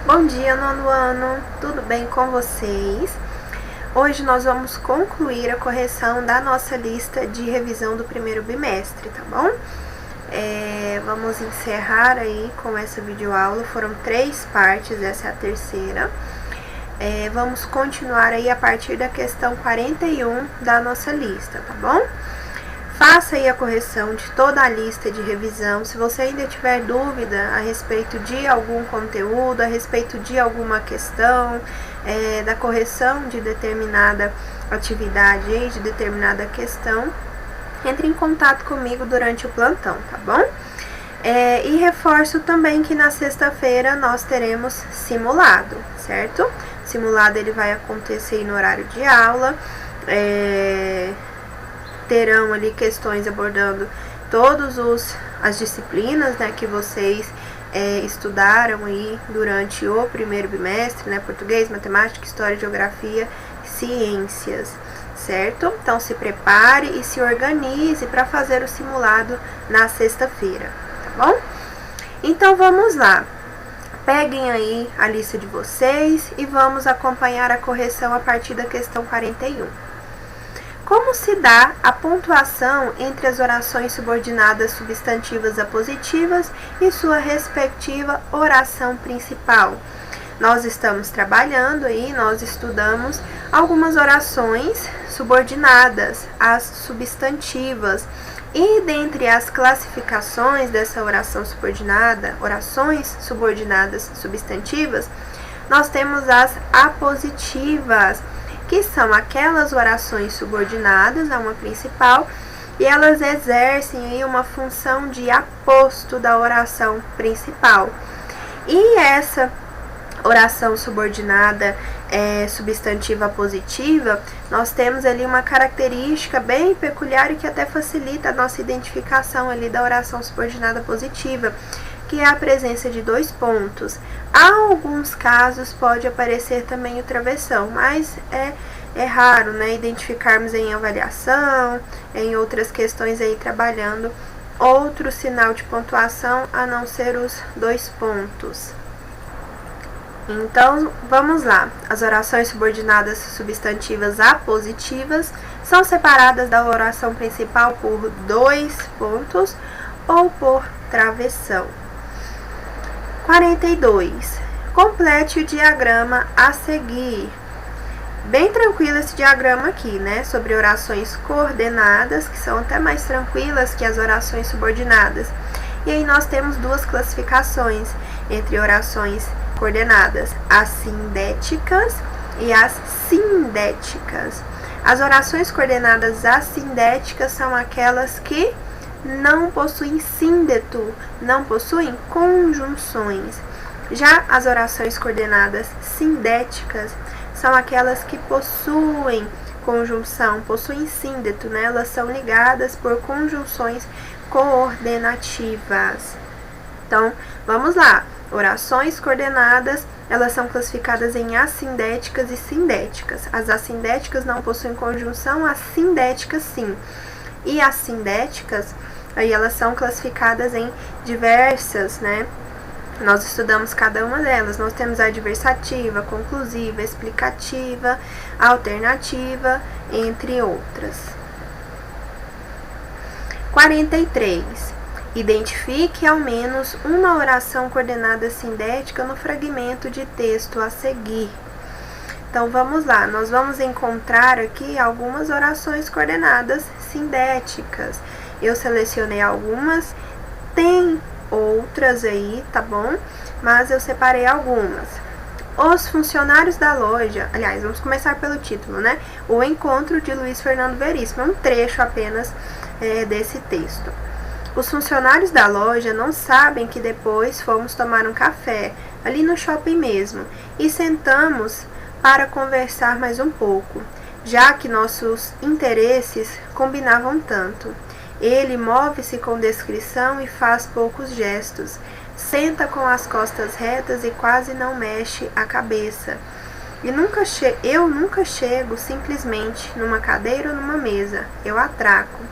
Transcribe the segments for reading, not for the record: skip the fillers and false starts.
Bom dia, nono ano, tudo bem com vocês? Hoje nós vamos concluir a correção da nossa lista de revisão do primeiro bimestre, tá bom? Vamos encerrar aí com essa videoaula, foram 3 partes, essa é a terceira. Vamos continuar aí a partir da questão 41 da nossa lista, tá bom? Faça aí a correção de toda a lista de revisão. Se você ainda tiver dúvida a respeito de algum conteúdo, a respeito de alguma questão, da correção de determinada atividade e de determinada questão, entre em contato comigo durante o plantão, tá bom? E reforço também que na sexta-feira nós teremos simulado, certo? Simulado ele vai acontecer no horário de aula, terão ali questões abordando todas as disciplinas, né, que vocês estudaram aí durante o primeiro bimestre, né, português, matemática, história, geografia, ciências, certo? Então se prepare e se organize para fazer o simulado na sexta-feira, tá bom? Então vamos lá. Peguem aí a lista de vocês e vamos acompanhar a correção a partir da questão 41. Como se dá a pontuação entre as orações subordinadas substantivas apositivas e sua respectiva oração principal? Nós estamos trabalhando aí, nós estudamos algumas orações subordinadas às substantivas. E dentre as classificações dessa oração subordinada, orações subordinadas substantivas, nós temos as apositivas, que são aquelas orações subordinadas a uma principal e elas exercem aí uma função de aposto da oração principal. E essa oração subordinada substantiva positiva, nós temos ali uma característica bem peculiar e que até facilita a nossa identificação ali da oração subordinada positiva, que é a presença de 2 pontos. Há alguns casos pode aparecer também o travessão, mas é raro, né, identificarmos em avaliação, em outras questões aí trabalhando outro sinal de pontuação a não ser os 2 pontos. Então, vamos lá. As orações subordinadas substantivas apositivas são separadas da oração principal por 2 pontos ou por travessão. 42. Complete o diagrama a seguir. Bem tranquilo esse diagrama aqui, né? Sobre orações coordenadas, que são até mais tranquilas que as orações subordinadas. E aí nós temos 2 classificações entre orações coordenadas, as sindéticas e as sindéticas. As orações coordenadas assindéticas são aquelas que não possuem síndeto, não possuem conjunções. Já as orações coordenadas sindéticas são aquelas que possuem conjunção, possuem síndeto, né? Elas são ligadas por conjunções coordenativas. Então, vamos lá. Orações coordenadas, elas são classificadas em assindéticas e sindéticas. As assindéticas não possuem conjunção, as sindéticas sim. E as sindéticas, aí elas são classificadas em diversas, né? Nós estudamos cada uma delas. Nós temos a adversativa, conclusiva, explicativa, alternativa, entre outras. 43. Identifique ao menos uma oração coordenada sindética no fragmento de texto a seguir. Então, vamos lá. Nós vamos encontrar aqui algumas orações coordenadas sindéticas. Eu selecionei algumas, tem outras aí, tá bom? Mas eu separei algumas. Os funcionários da loja, aliás, vamos começar pelo título, né? O encontro de Luiz Fernando Veríssimo, um trecho apenas desse texto. Os funcionários da loja não sabem que depois fomos tomar um café, ali no shopping mesmo, e sentamos para conversar mais um pouco, já que nossos interesses combinavam tanto. Ele move-se com descrição e faz poucos gestos, senta com as costas retas e quase não mexe a cabeça. E eu nunca chego simplesmente numa cadeira ou numa mesa, eu atraco.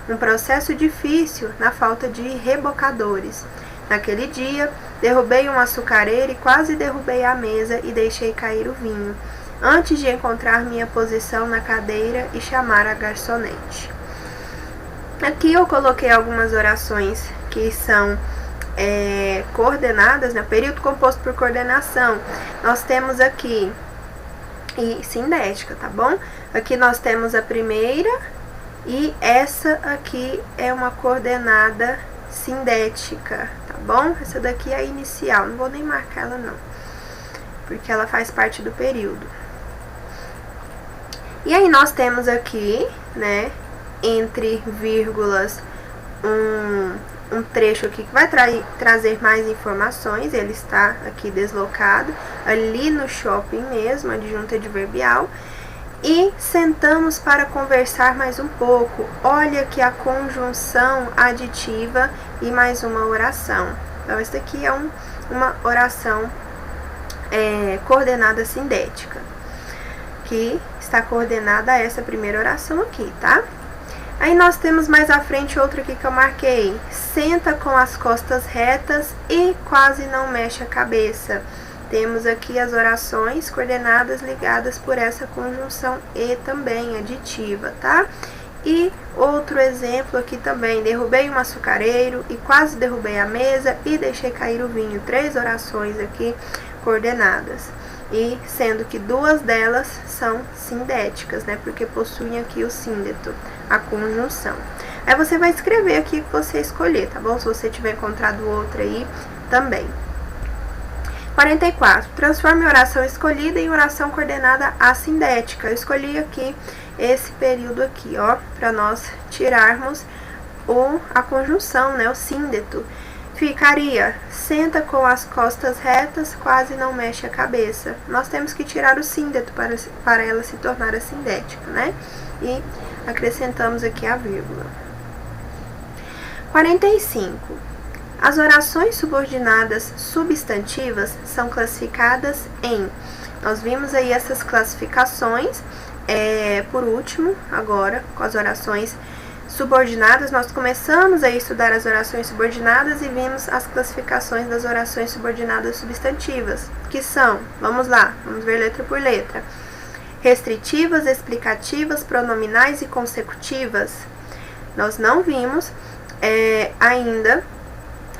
Um processo difícil na falta de rebocadores. Naquele dia, derrubei uma açucareira e quase derrubei a mesa e deixei cair o vinho, antes de encontrar minha posição na cadeira e chamar a garçonete. Aqui eu coloquei algumas orações que são coordenadas, né? Período composto por coordenação. Nós temos aqui, e sindética, tá bom? Aqui nós temos a primeira, e essa aqui é uma coordenada sindética, tá bom? Essa daqui é a inicial, não vou nem marcar ela não, porque ela faz parte do período. E aí nós temos aqui, né, entre vírgulas, um trecho aqui que vai trazer mais informações. Ele está aqui deslocado, ali no shopping mesmo, adjunto adverbial. E sentamos para conversar mais um pouco. Olha que a conjunção aditiva e mais uma oração. Então, essa aqui é uma oração coordenada sindética, que está coordenada a essa primeira oração aqui, tá? Aí nós temos mais à frente outra aqui que eu marquei. Senta com as costas retas e quase não mexe a cabeça. Temos aqui as orações coordenadas ligadas por essa conjunção e também aditiva, tá? E outro exemplo aqui também. Derrubei um açucareiro e quase derrubei a mesa e deixei cair o vinho. 3 orações aqui coordenadas. E sendo que 2 delas são sindéticas, né? Porque possuem aqui o síndeto, a conjunção. Aí você vai escrever aqui o que você escolher, tá bom? Se você tiver encontrado outra aí, também. 44. Transforme a oração escolhida em oração coordenada assindética. Eu escolhi aqui esse período aqui, ó, para nós tirarmos a conjunção, né? O síndeto. Ficaria, senta com as costas retas, quase não mexe a cabeça. Nós temos que tirar o síndeto para ela se tornar assindética, né? E acrescentamos aqui a vírgula. 45. As orações subordinadas substantivas são classificadas em... Nós vimos aí essas classificações. Por último, agora, com as orações subordinadas, nós começamos a estudar as orações subordinadas e vimos as classificações das orações subordinadas substantivas, que são, vamos lá, vamos ver letra por letra: restritivas, explicativas, pronominais e consecutivas. Nós não vimos ainda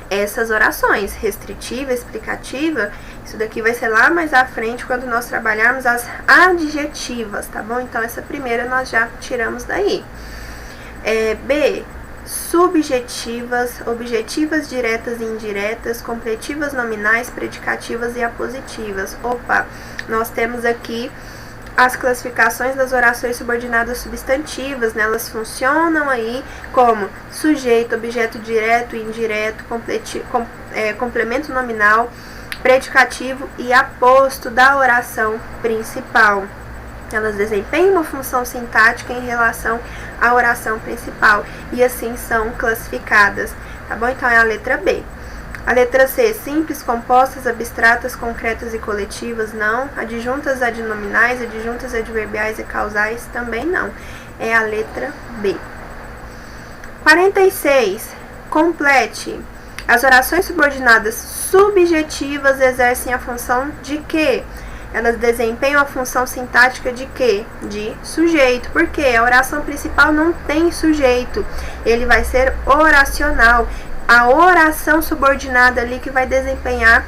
essas orações, restritiva, explicativa. Isso daqui vai ser lá mais à frente, quando nós trabalharmos as adjetivas, tá bom? Então, essa primeira nós já tiramos daí. B, subjetivas, objetivas diretas e indiretas, completivas nominais, predicativas e apositivas. Opa, nós temos aqui as classificações das orações subordinadas substantivas, né? Elas funcionam aí como sujeito, objeto direto e indireto, complemento nominal, predicativo e aposto da oração principal. Elas desempenham uma função sintática em relação à oração principal e assim são classificadas, tá bom? Então é a letra B. A letra C, simples, compostas, abstratas, concretas e coletivas, não. Adjuntas adnominais, adjuntas adverbiais e causais, também não. É a letra B. 46. Complete. As orações subordinadas subjetivas exercem a função de quê? Elas desempenham a função sintática de quê? De sujeito. Por quê? A oração principal não tem sujeito. Ele vai ser oracional. A oração subordinada ali que vai desempenhar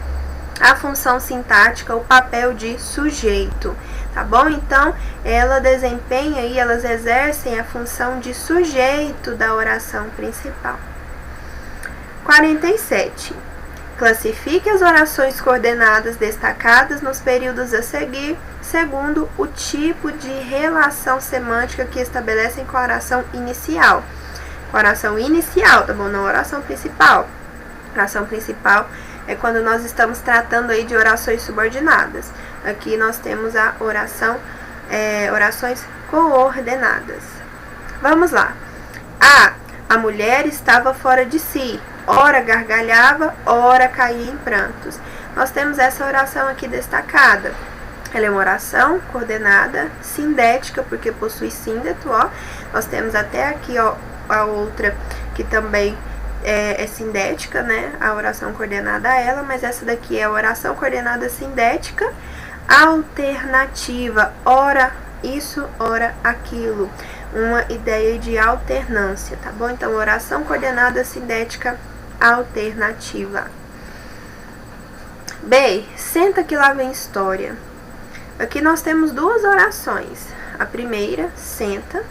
a função sintática, o papel de sujeito. Tá bom? Então, ela desempenha e elas exercem a função de sujeito da oração principal. 47. Classifique as orações coordenadas destacadas nos períodos a seguir, segundo o tipo de relação semântica que estabelecem com a oração inicial. Com a oração inicial, tá bom? Não a oração principal. A oração principal é quando nós estamos tratando aí de orações subordinadas. Aqui nós temos a orações coordenadas. Vamos lá. A mulher estava fora de si. Ora gargalhava, ora caía em prantos. Nós temos essa oração aqui destacada. Ela é uma oração coordenada, sindética, porque possui síndeto, ó. Nós temos até aqui, ó, a outra que também é sindética, né? A oração coordenada a ela, mas essa daqui é a oração coordenada sindética alternativa. Ora isso, ora aquilo. Uma ideia de alternância, tá bom? Então, oração coordenada sindética alternativa. B. Senta que lá vem história. Aqui nós temos duas orações. A primeira, senta.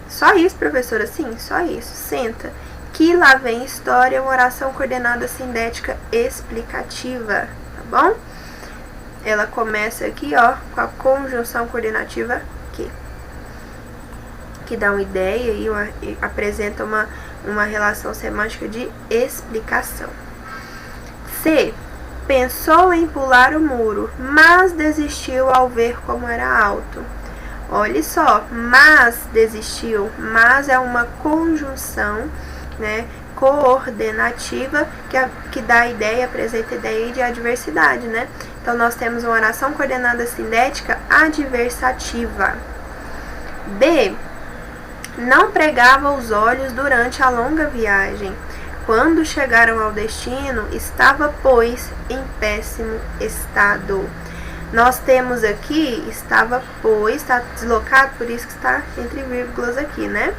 Só isso, professora? Sim, só isso. Senta. Que lá vem história, uma oração coordenada sindética explicativa, tá bom? Ela começa aqui, ó, com a conjunção coordenativa que dá uma ideia e apresenta uma relação semântica de explicação. C. Pensou em pular o muro, mas desistiu ao ver como era alto. Olha só, mas desistiu. Mas é uma conjunção, né, coordenativa que dá a ideia, apresenta a ideia de adversidade, né? Então, nós temos uma oração coordenada sindética adversativa. B. Não pregava os olhos durante a longa viagem. Quando chegaram ao destino, estava, pois, em péssimo estado. Nós temos aqui, estava, pois, está deslocado, por isso que está entre vírgulas aqui, né?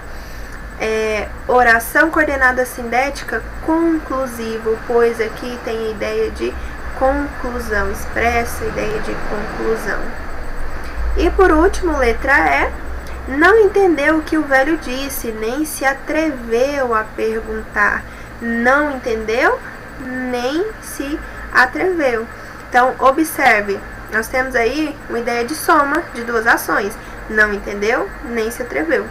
Oração coordenada sindética conclusivo, pois aqui tem a ideia de conclusão, expressa a ideia de conclusão. E por último, letra E. Não entendeu o que o velho disse, nem se atreveu a perguntar. Não entendeu, nem se atreveu. Então, observe, nós temos aí uma ideia de soma de duas ações. Não entendeu, nem se atreveu.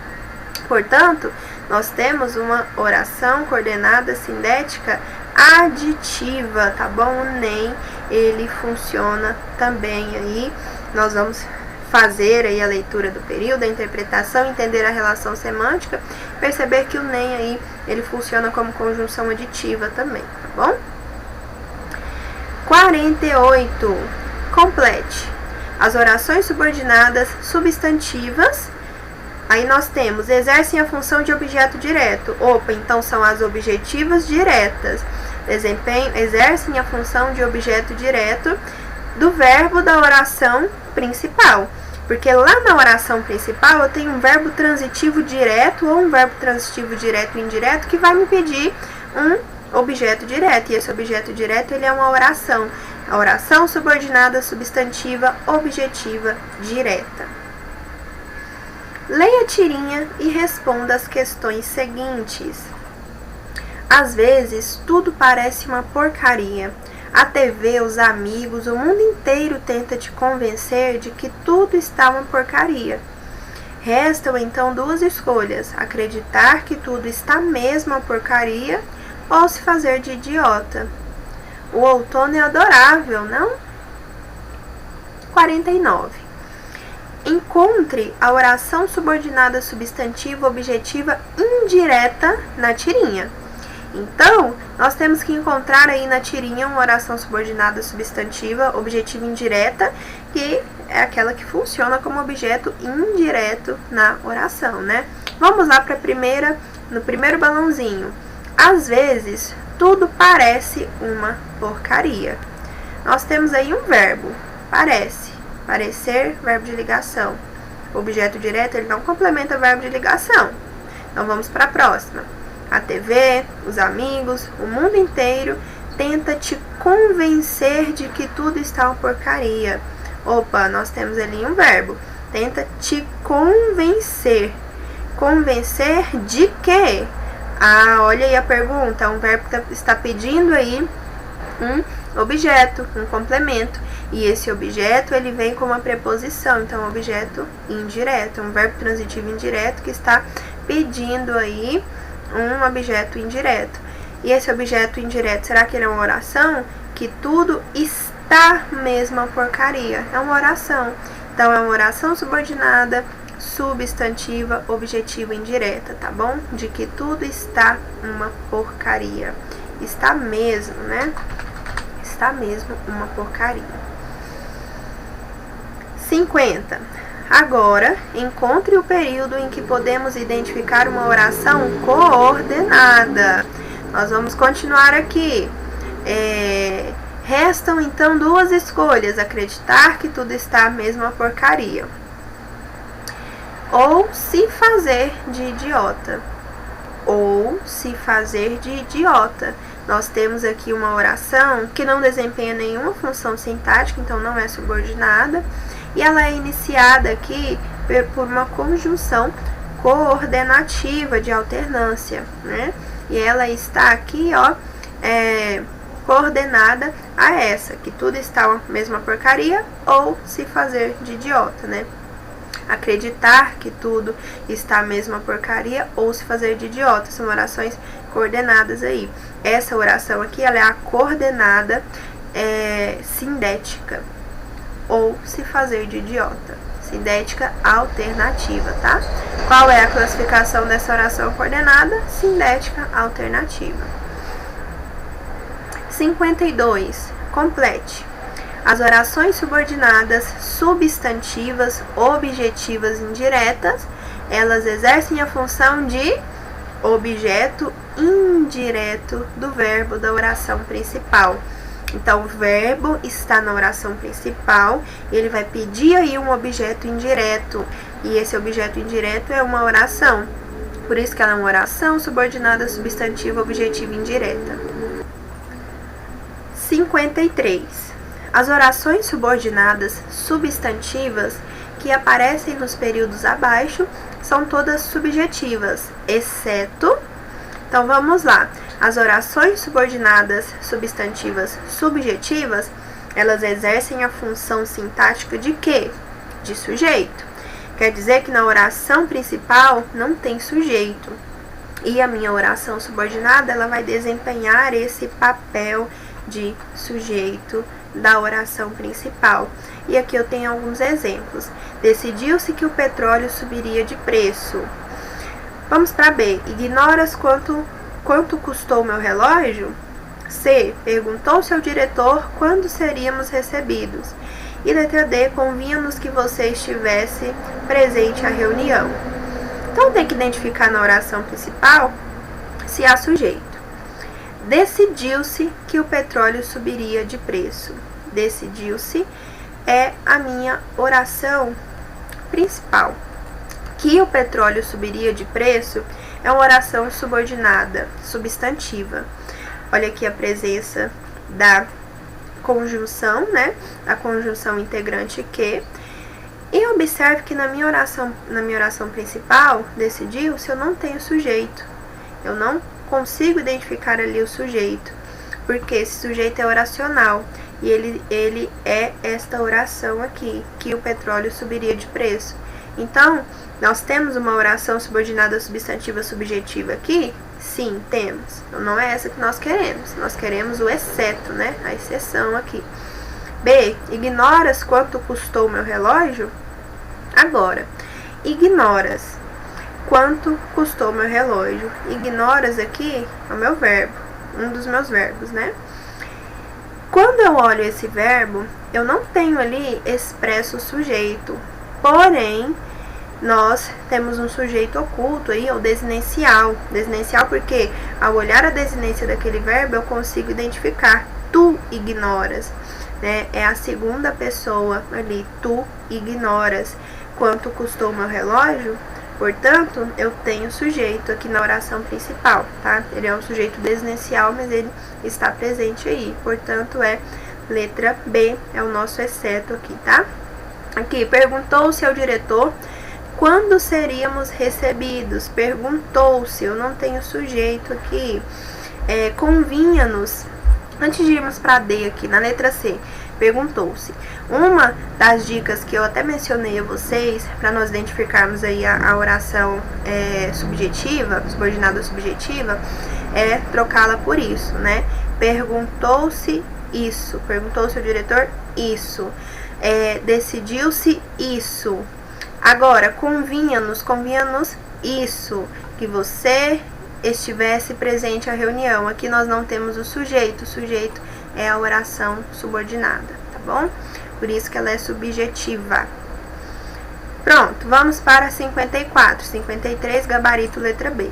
Portanto, nós temos uma oração coordenada sindética aditiva, tá bom? O nem, ele funciona também aí. Nós vamos fazer aí a leitura do período, a interpretação, entender a relação semântica, perceber que o nem aí, ele funciona como conjunção aditiva também, tá bom? 48. Complete as orações subordinadas substantivas. Aí nós temos, exercem a função de objeto direto. Opa, então são as objetivas diretas. Exercem a função de objeto direto do verbo da oração principal. Porque lá na oração principal eu tenho um verbo transitivo direto ou um verbo transitivo direto e indireto que vai me pedir um objeto direto. E esse objeto direto, ele é uma oração. A oração subordinada substantiva objetiva direta. Leia a tirinha e responda as questões seguintes. Às vezes, tudo parece uma porcaria. A TV, os amigos, o mundo inteiro tenta te convencer de que tudo está uma porcaria. Restam então duas escolhas: acreditar que tudo está mesmo uma porcaria ou se fazer de idiota. O outono é adorável, não? 49. Encontre a oração subordinada substantiva objetiva indireta na tirinha. Então, nós temos que encontrar aí na tirinha uma oração subordinada substantiva objetiva indireta, que é aquela que funciona como objeto indireto na oração, né? Vamos lá para no primeiro balãozinho. Às vezes, tudo parece uma porcaria. Nós temos aí um verbo, parece. Parecer, verbo de ligação. O objeto direto, ele não complementa o verbo de ligação. Então, vamos para a próxima. A TV, os amigos, o mundo inteiro tenta te convencer de que tudo está uma porcaria. Opa, nós temos ali um verbo. Tenta te convencer. Convencer de quê? Ah, olha aí a pergunta. Um verbo que está pedindo aí um objeto, um complemento. E esse objeto, ele vem com uma preposição. Então, objeto indireto. Um verbo transitivo indireto que está pedindo aí um objeto indireto. E esse objeto indireto, será que ele é uma oração? Que tudo está mesmo uma porcaria. É uma oração. Então, é uma oração subordinada, substantiva, objetiva indireta, tá bom? De que tudo está uma porcaria. Está mesmo, né? Está mesmo uma porcaria. 50. Agora, encontre o período em que podemos identificar uma oração coordenada. Nós vamos continuar aqui. Restam então duas escolhas: acreditar que tudo está a mesma porcaria, ou se fazer de idiota. Ou se fazer de idiota. Nós temos aqui uma oração que não desempenha nenhuma função sintática, então não é subordinada, e ela é iniciada aqui por uma conjunção coordenativa de alternância, né? E ela está aqui, ó, coordenada a essa, que tudo está a mesma porcaria, ou se fazer de idiota, né? Acreditar que tudo está a mesma porcaria, ou se fazer de idiota. São orações coordenadas aí. Essa oração aqui, ela é a coordenada sindética, ou se fazer de idiota. Sindética alternativa, tá? Qual é a classificação dessa oração coordenada? Sindética alternativa. 52. Complete. As orações subordinadas substantivas objetivas indiretas, elas exercem a função de objeto indireto do verbo da oração principal. Então, o verbo está na oração principal, e ele vai pedir aí um objeto indireto, e esse objeto indireto é uma oração. Por isso que ela é uma oração subordinada substantiva objetiva indireta. 53. As orações subordinadas substantivas que aparecem nos períodos abaixo são todas subjetivas, exceto... Então, vamos lá. As orações subordinadas substantivas subjetivas, elas exercem a função sintática de quê? De sujeito. Quer dizer que na oração principal não tem sujeito. E a minha oração subordinada, ela vai desempenhar esse papel de sujeito da oração principal. E aqui eu tenho alguns exemplos. Decidiu-se que o petróleo subiria de preço. Vamos para B. Ignoras quanto custou meu relógio? C. Perguntou-se ao diretor quando seríamos recebidos. E letra D. Convinha-nos que você estivesse presente à reunião. Então tem que identificar na oração principal se há sujeito. Decidiu-se que o petróleo subiria de preço. Decidiu-se é a minha oração principal. Que o petróleo subiria de preço é uma oração subordinada, substantiva. Olha aqui a presença da conjunção, né? A conjunção integrante que. E observe que na minha oração principal, decidiu-se, eu não tenho sujeito. Eu não consigo identificar ali o sujeito, porque esse sujeito é oracional, e ele é esta oração aqui, que o petróleo subiria de preço. Então, nós temos uma oração subordinada substantiva subjetiva aqui? Sim, temos. Então, não é essa que nós queremos o exceto, né? A exceção aqui. B. Ignoras quanto custou meu relógio? Agora, ignoras quanto custou meu relógio. Ignoras aqui é o meu verbo, um dos meus verbos, né? Quando eu olho esse verbo, eu não tenho ali expresso o sujeito, porém, nós temos um sujeito oculto aí, ou desinencial. Desinencial porque, ao olhar a desinência daquele verbo, eu consigo identificar. Tu ignoras, né? É a segunda pessoa ali, tu ignoras quanto custou meu relógio. Portanto, eu tenho sujeito aqui na oração principal, tá? Ele é um sujeito desinencial, mas ele está presente aí. Portanto, é letra B, é o nosso exceto aqui, tá? Aqui, perguntou-se ao diretor quando seríamos recebidos. Perguntou-se, eu não tenho sujeito aqui. Convinha-nos. Antes de irmos para D aqui, na letra C, perguntou-se. Uma das dicas que eu até mencionei a vocês, para nós identificarmos aí a oração subjetiva, subordinada subjetiva, é trocá-la por isso, né? Perguntou-se isso. Perguntou-se ao diretor isso. Decidiu-se isso. Agora, convinha-nos isso, que você estivesse presente à reunião. Aqui nós não temos o sujeito é a oração subordinada, tá bom? Por isso que ela é subjetiva. Pronto, vamos para 54, 53, gabarito letra B.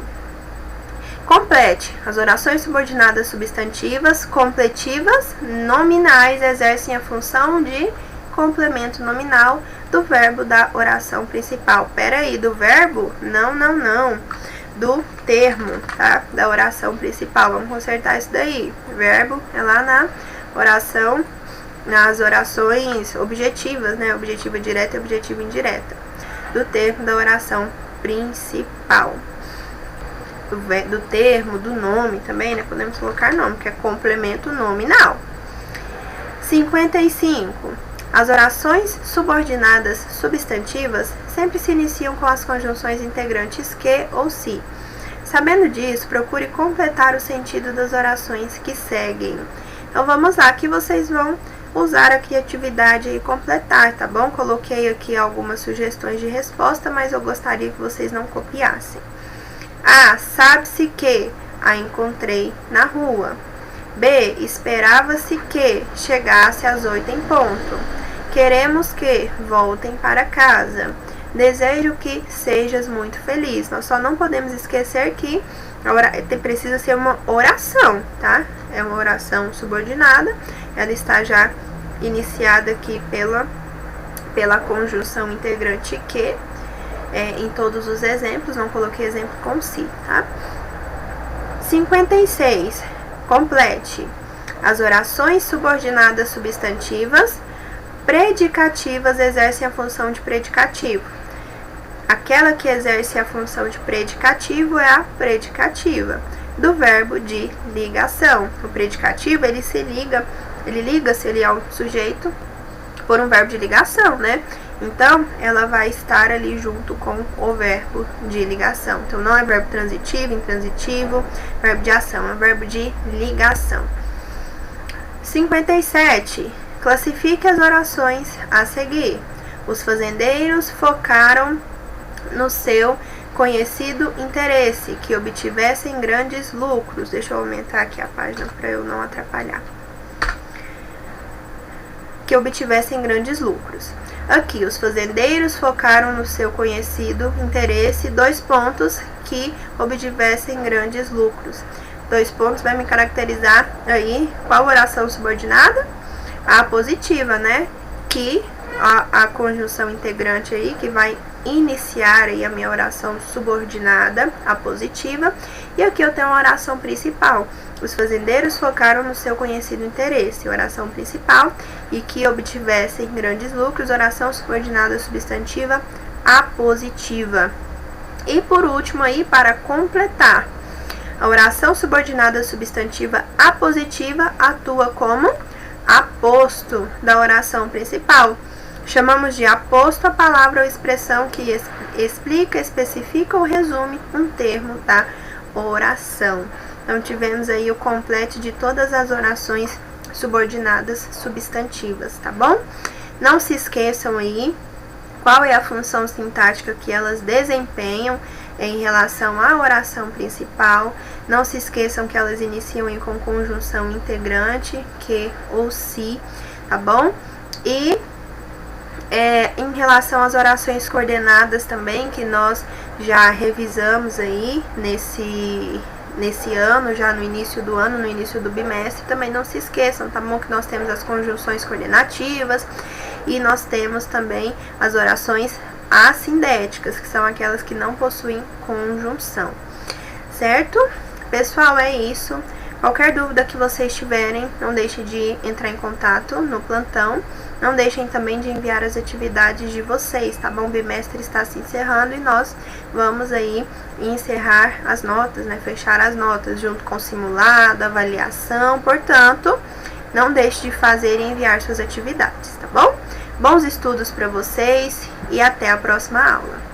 Complete. As orações subordinadas substantivas completivas nominais exercem a função de complemento nominal do verbo da oração principal. Pera aí, do verbo? Não. Do termo, tá? Da oração principal. Vamos consertar isso daí. Verbo é lá na oração, nas orações objetivas, né? Objetiva direta e objetiva indireta. Do termo da oração principal. Do termo, do nome também, né? Podemos colocar nome, que é complemento nominal. 55. As orações subordinadas substantivas sempre se iniciam com as conjunções integrantes que ou se. Sabendo disso, procure completar o sentido das orações que seguem. Então vamos lá, que vocês vão usar a criatividade e completar, tá bom? Coloquei aqui algumas sugestões de resposta, mas eu gostaria que vocês não copiassem. A. Sabe-se que a encontrei na rua. B. Esperava-se que chegasse às 8 em ponto. Queremos que voltem para casa. Desejo que sejas muito feliz. Nós só não podemos esquecer que precisa ser uma oração, tá? É uma oração subordinada. Ela está já iniciada aqui pela conjunção integrante que, em todos os exemplos. Não coloquei exemplo com si, tá? 56. Complete. As orações subordinadas substantivas predicativas exercem a função de predicativo. Aquela que exerce a função de predicativo é a predicativa do verbo de ligação. O predicativo, ele liga-se ele ao sujeito por um verbo de ligação, né? Então, ela vai estar ali junto com o verbo de ligação. Então, não é verbo transitivo, intransitivo, verbo de ação, é verbo de ligação. 57. Classifique as orações a seguir. Os fazendeiros focaram no seu conhecido interesse, que obtivessem grandes lucros. Deixa eu aumentar aqui a página para eu não atrapalhar. Que obtivessem grandes lucros. Aqui, os fazendeiros focaram no seu conhecido interesse, 2 pontos, que obtivessem grandes lucros. 2 pontos vai me caracterizar aí qual oração subordinada? A positiva, né? Que a conjunção integrante aí, que vai iniciar aí a minha oração subordinada, a positiva. E aqui eu tenho a oração principal. Os fazendeiros focaram no seu conhecido interesse, oração principal, e que obtivessem grandes lucros, oração subordinada substantiva, a positiva. E por último aí, para completar, a oração subordinada substantiva apositiva atua como aposto da oração principal. Chamamos de aposto a palavra ou expressão que explica, especifica ou resume um termo da oração. Então, tivemos aí o completo de todas as orações subordinadas substantivas, tá bom? Não se esqueçam aí qual é a função sintática que elas desempenham em relação à oração principal. Não se esqueçam que elas iniciam com conjunção integrante, que ou se, tá bom? E em relação às orações coordenadas também, que nós já revisamos aí nesse ano, já no início do ano, no início do bimestre, também não se esqueçam, tá bom? Que nós temos as conjunções coordenativas e nós temos também as orações assindéticas, que são aquelas que não possuem conjunção, certo? Pessoal, é isso. Qualquer dúvida que vocês tiverem, não deixem de entrar em contato no plantão. Não deixem também de enviar as atividades de vocês, tá bom? O bimestre está se encerrando e nós vamos aí encerrar as notas, né? Fechar as notas junto com o simulado, avaliação. Portanto, não deixe de fazer e enviar suas atividades, tá bom? Bons estudos para vocês e até a próxima aula.